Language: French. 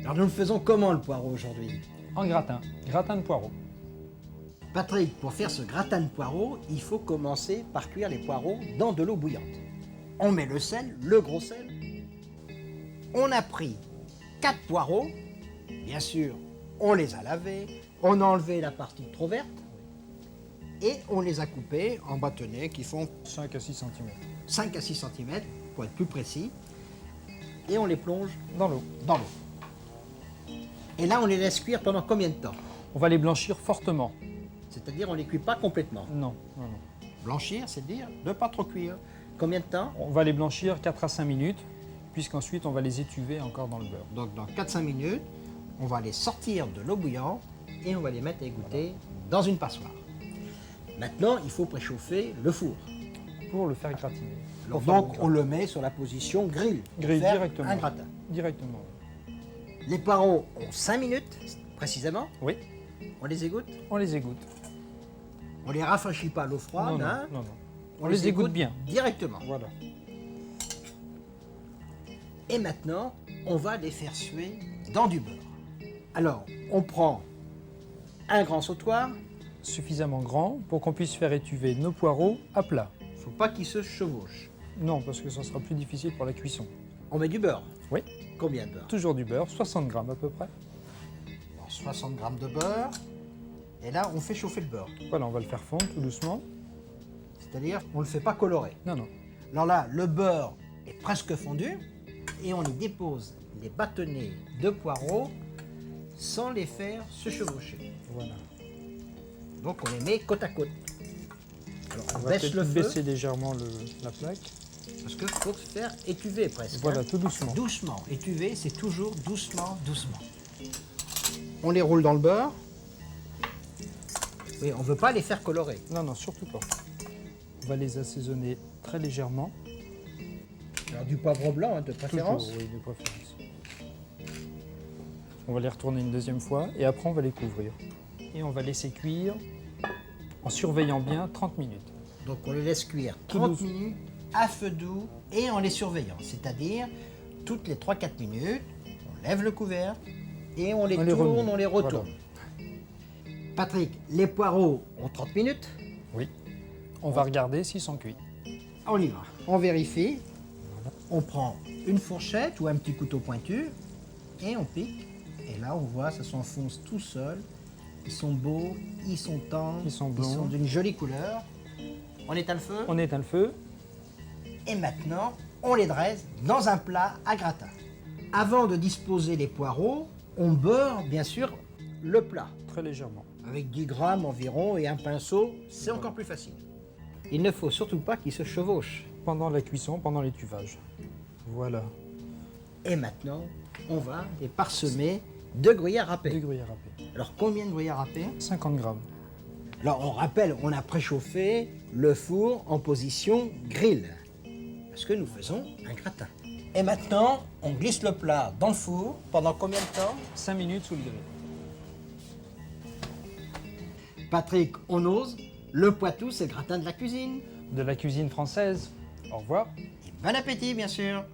Alors nous le faisons comment le poireau aujourd'hui? En gratin, gratin de poireaux. Patrick, pour faire ce gratin de poireau, il faut commencer par cuire les poireaux dans de l'eau bouillante. On met le sel, le gros sel. On a pris 4 poireaux, bien sûr, on les a lavés, on a enlevé la partie trop verte et on les a coupés en bâtonnets qui font 5 à 6 cm. 5 à 6 cm pour être plus précis et on les plonge Dans l'eau. dans l'eau. Et là, on les laisse cuire pendant combien de temps? On va les blanchir fortement. C'est-à-dire, on ne les cuit pas complètement. Non, non, non. Blanchir, c'est dire de ne pas trop cuire. Combien de temps? On va les blanchir 4 à 5 minutes, puisqu'ensuite on va les étuver encore dans le beurre. Donc, dans 4-5 minutes, on va les sortir de l'eau bouillante et on va les mettre à égoutter dans une passoire. Maintenant, il faut préchauffer le four. Pour le faire gratiner. Alors, Pour faire donc, on le met sur la position grill. pour Grill faire directement. un gratin. Directement. Les poireaux ont 5 minutes, précisément. Oui, On les égoutte. on les égoutte. On les rafraîchit pas à l'eau Non, froide. non, hein. non, non. On les égoutte bien. Directement. Voilà. Et maintenant, on va les faire suer dans du beurre. Alors, on prend un grand sautoir. Suffisamment grand pour qu'on puisse faire étuver nos poireaux à plat. Il ne faut pas qu'ils se chevauchent. Non, parce que ça sera plus difficile pour la cuisson. On met du beurre. Oui, Combien de beurre? toujours du beurre, 60 grammes à peu près. Bon, 60 grammes de beurre. Et là, on fait chauffer le beurre. Voilà, on va le faire fondre tout doucement. C'est-à-dire, on ne le fait pas colorer. Non, non. Alors là, le beurre est presque fondu. Et on y dépose les bâtonnets de poireaux sans les faire se chevaucher. Voilà. Donc, on les met côte à côte. Alors, On on va baisse peut-être le feu. baisser légèrement la plaque. Parce qu'il faut se faire étuver presque. Voilà, hein. tout doucement. Doucement. Étuver, c'est toujours doucement, doucement. On les roule dans le beurre. Oui, on ne veut pas les faire colorer. Non, non, surtout pas. On va les assaisonner très légèrement. Alors du poivre blanc, hein, de préférence. Toujours, oui, de préférence. On va les retourner une deuxième fois et après on va les couvrir. Et on va laisser cuire en surveillant bien 30 minutes. Donc on les laisse cuire Tout 30 douce. minutes à feu doux et en les surveillant. C'est-à-dire, toutes les 3-4 minutes, on lève le couvercle et on les On les tourne, remet. on les retourne. Patrick, les poireaux ont 30 minutes. Oui. On va regarder s'ils sont cuits. On y va. On vérifie. On prend une fourchette ou un petit couteau pointu et on pique. Et là, on voit, ça s'enfonce tout seul. Ils sont beaux, ils sont tendres, Ils sont ils blonds. sont d'une jolie couleur. On éteint le feu On éteint le feu. et maintenant, on les dresse dans un plat à gratin. Avant de disposer les poireaux, on beurre bien sûr le plat. Très légèrement. Avec 10 grammes environ et un pinceau, c'est encore plus facile. Il ne faut surtout pas qu'ils se chevauchent. Pendant la cuisson, pendant l'étuvage. Voilà. Et maintenant, on va les parsemer de gruyère Deux râpée. gruyères râpées. Alors combien de gruyère râpée? 50 grammes. Alors on rappelle, on a préchauffé le four en position grill. Parce que nous faisons un gratin. Et maintenant, on glisse le plat dans le four pendant combien de temps? 5 minutes sous le grill. Patrick, on ose. Le Poitou, c'est le gratin de la cuisine. De la cuisine française. Au revoir. Et bon appétit, bien sûr.